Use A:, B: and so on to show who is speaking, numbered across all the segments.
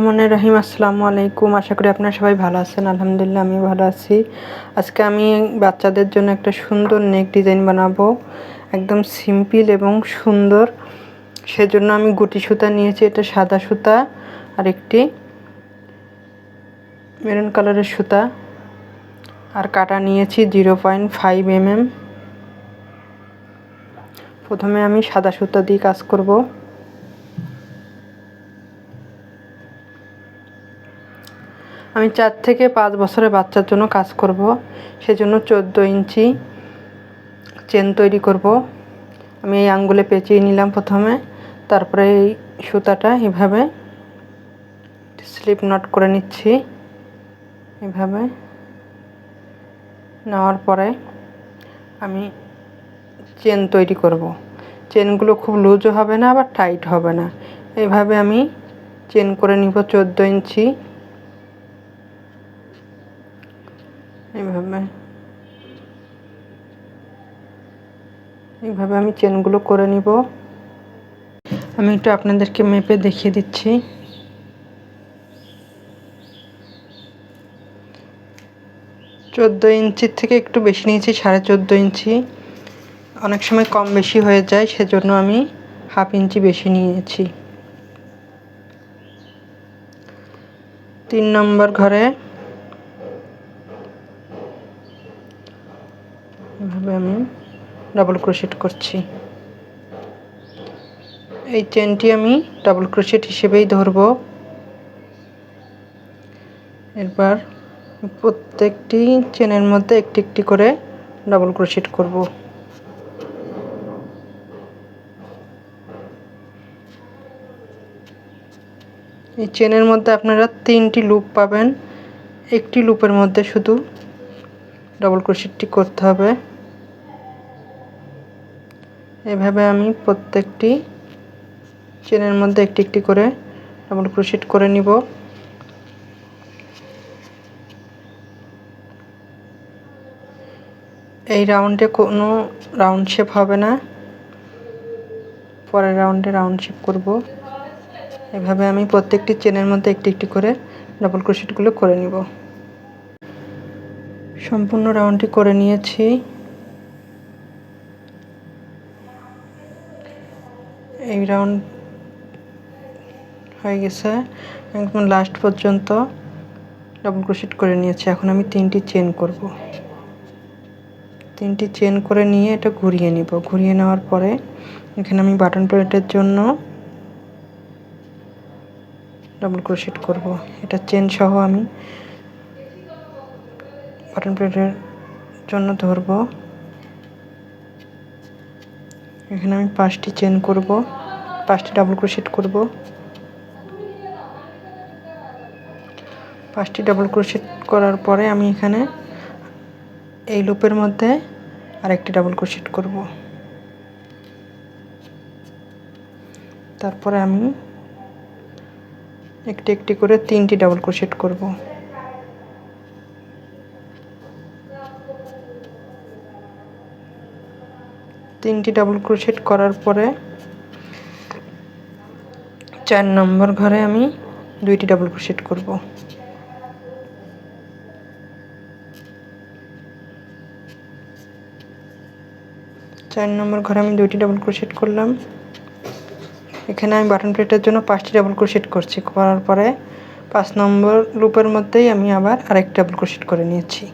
A: রহমানির রহিম। আসসালামু আলাইকুম। আশা করি আপনারা সবাই ভালো আছেন। আলহামদুলিল্লাহ আমি ভালো আছি। আজকে আমি বাচ্চাদের জন্য একটা সুন্দর নেক ডিজাইন বানাবো, একদম সিম্পল এবং সুন্দর। সেজন্য আমি গুটি সুতা নিয়েছি, এটা সাদা সুতা আর একটি মেরুন কালারের সুতা, আর কাটা নিয়েছি 0.5 mm। প্রথমে আমি সাদা সুতা দিয়ে কাজ করব। আমি 4 থেকে 5 বছরের বাচ্চার জন্য কাজ করব, সেজন্য 14 ইঞ্চি চেন তৈরি করব। আমি এই আঙ্গুলে পেঁচিয়ে নিলাম প্রথমে, তারপরে এই সুতাটা এভাবে স্লিপ নট করে নিচ্ছি। এভাবে নেওয়ার পরে আমি চেন তৈরি করব। চেনগুলো খুব লুজও হবে না, আবার টাইট হবে না। এইভাবে আমি চেন করে নিব 14 ইঞ্চি। এইভাবে আমি চেনগুলো করে নিব। আমি একটু আপনাদেরকে মেপে দেখিয়ে দিচ্ছি। চোদ্দ ইঞ্চির থেকে একটু বেশি নিয়েছি, 14.5 ইঞ্চি। অনেক সময় কম বেশি হয়ে যায়, সেজন্য আমি হাফ ইঞ্চি বেশি নিয়েছি। 3 নম্বর ঘরে এভাবে আমি ডাবল ক্রোশেট করছি। এই চেনটি আমি ডাবল ক্রোশেট হিসেবেই ধরব। এরপর প্রত্যেকটি চেনের মধ্যে একটি একটি করে ডাবল ক্রোশেট করব। এই চেনের মধ্যে আপনারা 3টি লুপ পাবেন। একটি লুপের মধ্যে শুধু ডাবল ক্রোশেটটি করতে হবে। এভাবে আমি প্রত্যেকটি চেনের মধ্যে একটি একটি করে ডাবল ক্রোশেট করে নিব। এই রাউন্ডে কোনো রাউন্ড শেপ হবে না, পরের রাউন্ডে রাউন্ড শেপ করব। এভাবে আমি প্রত্যেকটি চেনের মধ্যে একটি একটি করে ডাবল ক্রোশেটগুলো করে নিব। সম্পূর্ণ রাউন্ডটি করে নিয়েছি। এই রাউন্ড হয়ে গেছে, একদম লাস্ট পর্যন্ত ডাবল ক্রোশেট করে নিয়েছি। এখন আমি 3টি চেন করব। 3টি চেন করে নিয়ে এটা ঘুরিয়ে নিব। ঘুরিয়ে নেওয়ার পরে এখানে আমি বাটন প্লেটের জন্য ডাবল ক্রোশেট করব। এটা চেন সহ আমি বাটন প্লেটের জন্য ধরব। এখানে আমি 5টি চেন করব, 5টি ডাবল ক্রোশেট করব। 5টি ডাবল ক্রোশেট করার পরে আমি এখানে এই লুপের মধ্যে আরেকটি ডাবল ক্রোশেট করব। তারপরে আমি একটি একটি করে 3টি ডাবল ক্রোশেট করব। তিনটি ডাবল ক্রোশেট করার পরে 4 নম্বর ঘরে আমি 2টি ডাবল ক্রোশেট করব। 4 নম্বর ঘরে আমি 2টি ডাবল ক্রোশেট করলাম। এখানে আমি বাটন প্লেটের জন্য 5টি ডাবল ক্রোশেট করছি। করার পরে 5 নম্বর লুপের মধ্যেই আমি আবার আরেকটি ডাবল ক্রোশেট করে নিয়েছি।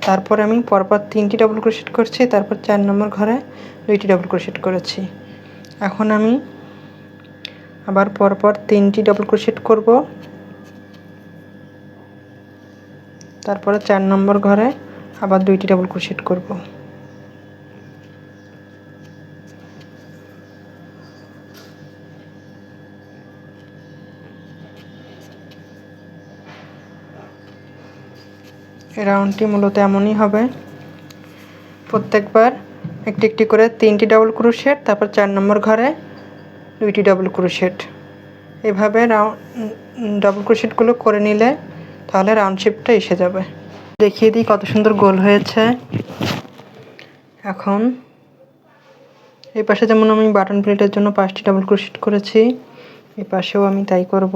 A: তারপর আমি পরপর 3টি ডাবল ক্রোশেট করছি। তারপর 4 নম্বর ঘরে 2টি ডাবল ক্রোশেট করেছি। এখন আমি আবার পরপর 3টি ডাবল ক্রোশেট করব। তারপরে 4 নম্বর ঘরে আবার 2টি ডাবল ক্রোশেট করব। এই রাউন্ডটি মূলত এমনই হবে। প্রত্যেকবার একটি একটি করে 3টি ডাবল ক্রোশেট, তারপর 4 নম্বর ঘরে 2টি ডাবল ক্রোশেট। এভাবে ডাবল ক্রোশেটগুলো করে নিলে তাহলে রাউন্ড শেপটা এসে যাবে। দেখিয়ে দিই কত সুন্দর গোল হয়েছে। এখন এই পাশে যেমন আমি বাটন প্লেটের জন্য 5টি ডাবল ক্রোশেট করেছি, এই পাশেও আমি তাই করব।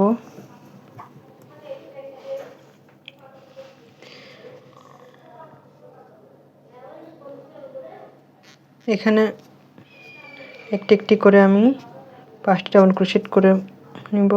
A: এখানে একটি একটি করে আমি 5টি ডাবল ক্রোশেট করে নিব।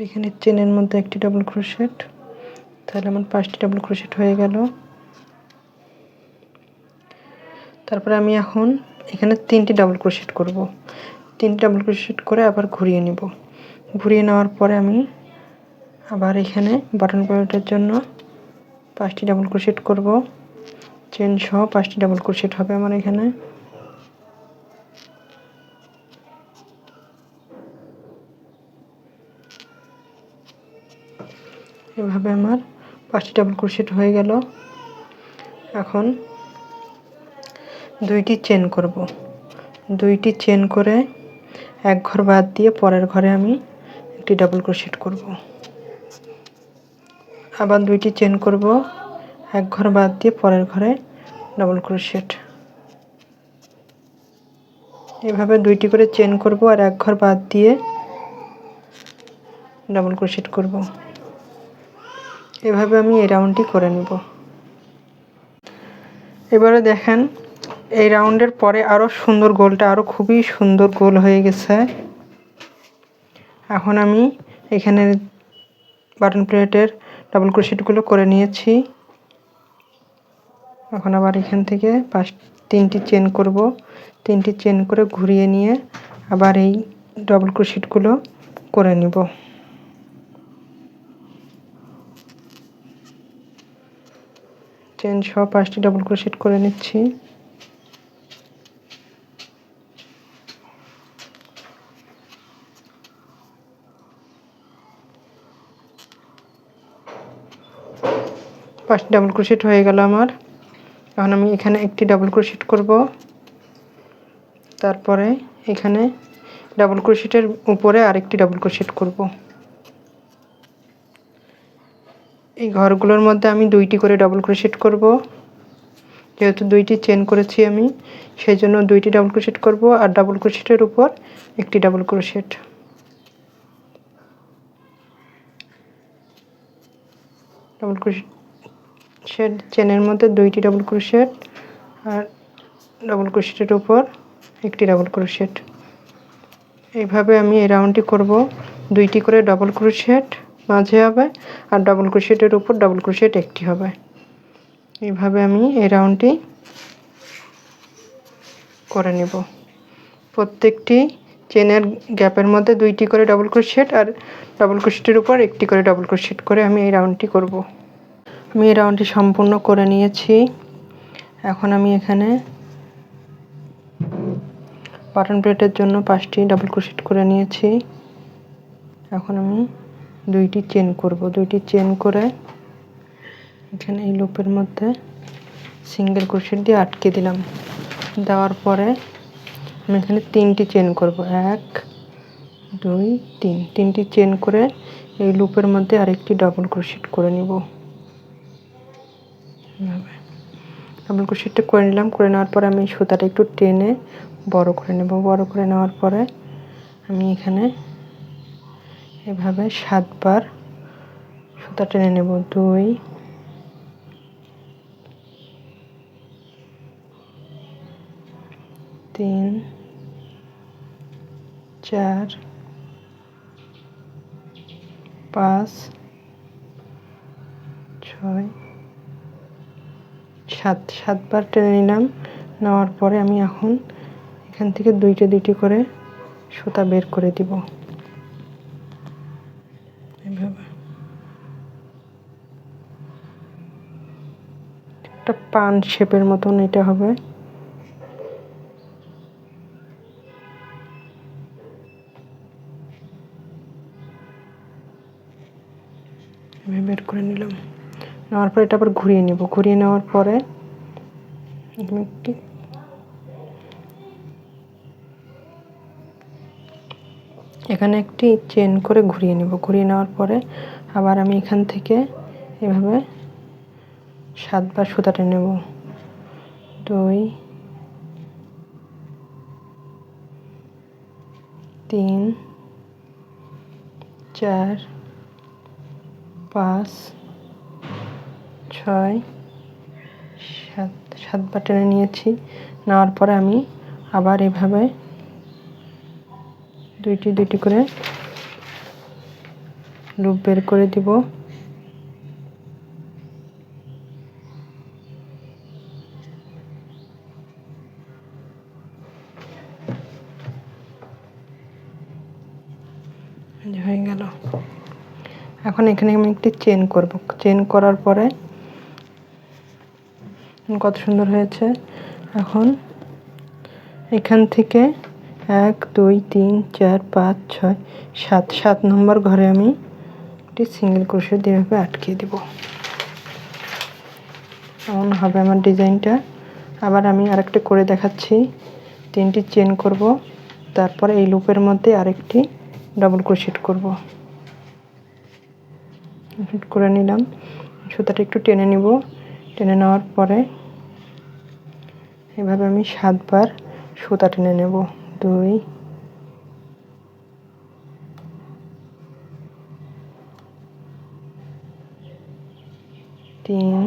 A: এখানে চেনের মধ্যে একটি ডাবল ক্রোশেট, তাহলে আমার 5টি ডাবল ক্রোশেট হয়ে গেল। তারপরে আমি এখন এখানে 3টি ডাবল ক্রোশেট করব। 3টি ডাবল ক্রোশেট করে আবার ঘুরিয়ে নিব। ঘুরিয়ে নেওয়ার পরে আমি আবার এখানে বাটন প্লেটের জন্য 5টি ডাবল ক্রোশেট করব। চেন সহ 5টি ডাবল ক্রোশেট হবে আমার এখানে। এভাবে আমার 5টি ডাবল ক্রোশেট হয়ে গেল। এখন 2টি চেন করব। 2টি চেন করে এক ঘর বাদ দিয়ে পরের ঘরে আমি একটি ডাবল ক্রোশেট করব। আবার 2টি চেন করব, এক ঘর বাদ দিয়ে পরের ঘরে ডাবল ক্রোশেট। এভাবে 2টি করে চেন করব আর এক ঘর বাদ দিয়ে ডাবল ক্রোশেট করব। এভাবে আমি এই রাউন্ডটি করে নেব। এবারে দেখেন এই রাউন্ডের পরে আরও সুন্দর গোলটা আরও খুবই সুন্দর গোল হয়ে গেছে। এখন আমি এখানে বাটন প্লেটের ডাবল ক্রোশেটগুলো করে নিয়েছি। এখন আবার এখান থেকে 3টি চেন করব। 3টি চেন করে ঘুরিয়ে নিয়ে আবার এই ডাবল ক্রোশেটগুলো করে নিব। চেন সহ 5টি ডাবল ক্রোশেট করে নিচ্ছি। পাঁচটি ডাবল ক্রোশেট হয়ে গেল আমার। এখন আমি এখানে একটি ডাবল ক্রোশেট করব। তারপরে এখানে ডাবল ক্রোশেটের উপরে আরেকটি ডাবল ক্রোশেট করব। এই ঘরগুলোর মধ্যে আমি 2টি করে ডাবল ক্রোশেট করব। যেহেতু 2টি চেন করেছি আমি, সেই জন্য 2টি ডাবল ক্রোশেট করব আর ডাবল ক্রোশেটের উপর একটি ডাবল ক্রোশেট। ডাবল ক্রোশেট চেনের মধ্যে 2টি ডাবল ক্রোশেট আর ডাবল ক্রোশেটের উপর একটি ডাবল ক্রোশেট। এইভাবে আমি এই রাউন্ডটি করব। 2টি করে ডাবল ক্রোশেট মাঝে হবে আর ডাবল ক্রোশেটের উপর ডাবল ক্রোশেট একটি হবে। এইভাবে আমি এই রাউন্ডটি করে নেব। প্রত্যেকটি চেনের গ্যাপের মধ্যে 2টি করে ডাবল ক্রোশেট আর ডাবল ক্রোশেটের উপর একটি করে ডাবল ক্রোশেট করে আমি এই রাউন্ডটি করব। আমি এই রাউন্ডটি সম্পূর্ণ করে নিয়েছি। এখন আমি এখানে বাটন প্লেটের জন্য 5টি ডাবল ক্রোশেট করে নিয়েছি। এখন আমি 2টি চেন করব। 2টি চেন করে এখানে এই লুপের মধ্যে সিঙ্গেল ক্রোশেট দিয়ে আটকে দিলাম। দেওয়ার পরে আমি এখানে 3টি চেন করব। 1 2 3, 3টি চেন করে এই লুপের মধ্যে আরেকটি ডাবল ক্রোশেট করে নিব। ডাবল ক্রোশেটটা করে নিলাম। করে নেওয়ার পরে আমি সুতাটা একটু টেনে বড় করে নেব। বড় করে নেওয়ার পরে আমি এখানে এভাবে 7 বার সুতা টেনে নেব। 2 3 4 5 6 7 বার টেনে নিলাম। নেওয়ার পরে আমি এখন এখান থেকে 2টি করে সুতা বের করে দিব। এভাবে একটা পান শেপের মতন এটা হবে। বের করে নিলাম। নেওয়ার পরে এটা আবার ঘুরিয়ে নেব। ঘুরিয়ে নেওয়ার পরে এখানে একটি চেন করে ঘুরিয়ে নেব। ঘুরিয়ে নেওয়ার পরে আবার আমি এখান থেকে এভাবে 7 বার সুতা টেনে নেব। 2 3 4 5 6 7 বার টেনে নিয়েছি। নেওয়ার পরে আমি আবার এভাবে দুইটি করে লুপ বের করে দিব। হয়ে গেল। এখন এখানে আমি একটি চেন করব। চেন করার পরে কত সুন্দর হয়েছে। এখন এখান থেকে 1 2 3 4 5 6 7 নম্বর ঘরে আমি একটি সিঙ্গেল ক্রোশেট দিয়ে এভাবে আটকে দিব। এমন হবে আমার ডিজাইনটা। আবার আমি আরেকটা করে দেখাচ্ছি। 3টি চেন করব, তারপরে এই লুপের মধ্যে আরেকটি ডাবল ক্রোশেট করব। করে নিলাম। সুতাটা একটু টেনে নিব। টেনে নেওয়ার পরে এভাবে আমি 7 বার সুতা টেনে নেব। 2 3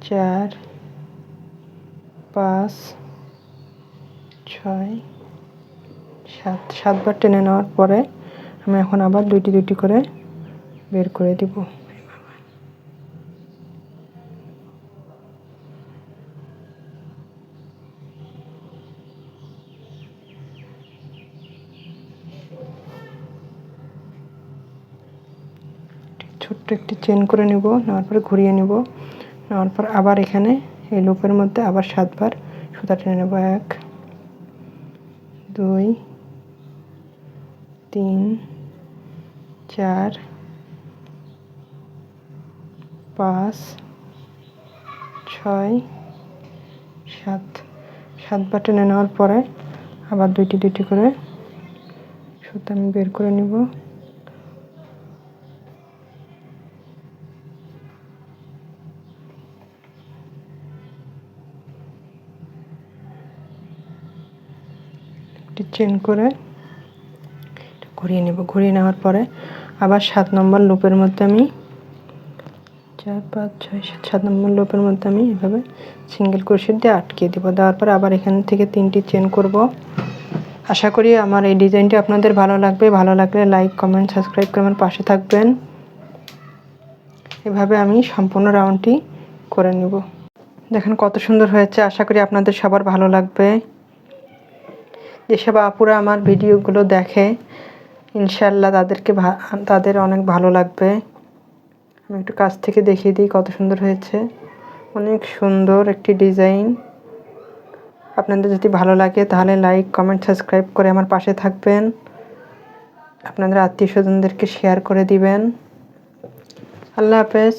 A: 4 5 6 7 বার টেনে নেওয়ার পরে আমি এখন আবার দুইটি করে বের করে দিব। ছোট্ট একটি চেন করে নিব। নেওয়ার পরে ঘুরিয়ে নিব। নেওয়ার পর আবার এখানে এই লুপের মধ্যে আবার 7 বার সুতা টেনে নেব। 1 2 3 4 5 6 7 বার টেনে নেওয়ার পরে আবার দুইটি করে সুতা আমি বের করে নিব। চেন করে ঘুরিয়ে নেব। ঘুরিয়ে নেওয়ার পরে আবার 7 নম্বর লুপের মধ্যে আমি 4 5 6 7 নম্বর লুপের মধ্যে আমি এভাবে সিঙ্গেল ক্রোশেট দিয়ে আটকে দেব। দেওয়ার পরে আবার এখান থেকে 3টি চেন করব। আশা করি আমার এই ডিজাইনটি আপনাদের ভালো লাগবে। ভালো লাগলে লাইক কমেন্ট সাবস্ক্রাইব করে আমার পাশে থাকবেন। এভাবে আমি সম্পূর্ণ রাউন্ডটি করে নেব। দেখেন কত সুন্দর হয়েছে। আশা করি আপনাদের সবার ভালো লাগবে। যেসব আপুরা আমার ভিডিওগুলো দেখে ইনশাআল্লাহ তাদের অনেক ভালো লাগবে। আমি একটু কাছ থেকে দেখিয়ে দিই কত সুন্দর হয়েছে। অনেক সুন্দর একটি ডিজাইন। আপনাদের যদি ভালো লাগে তাহলে লাইক কমেন্ট সাবস্ক্রাইব করে আমার পাশে থাকবেন। আপনাদের আত্মীয় স্বজনদেরকে শেয়ার করে দিবেন। আল্লাহ হাফেজ।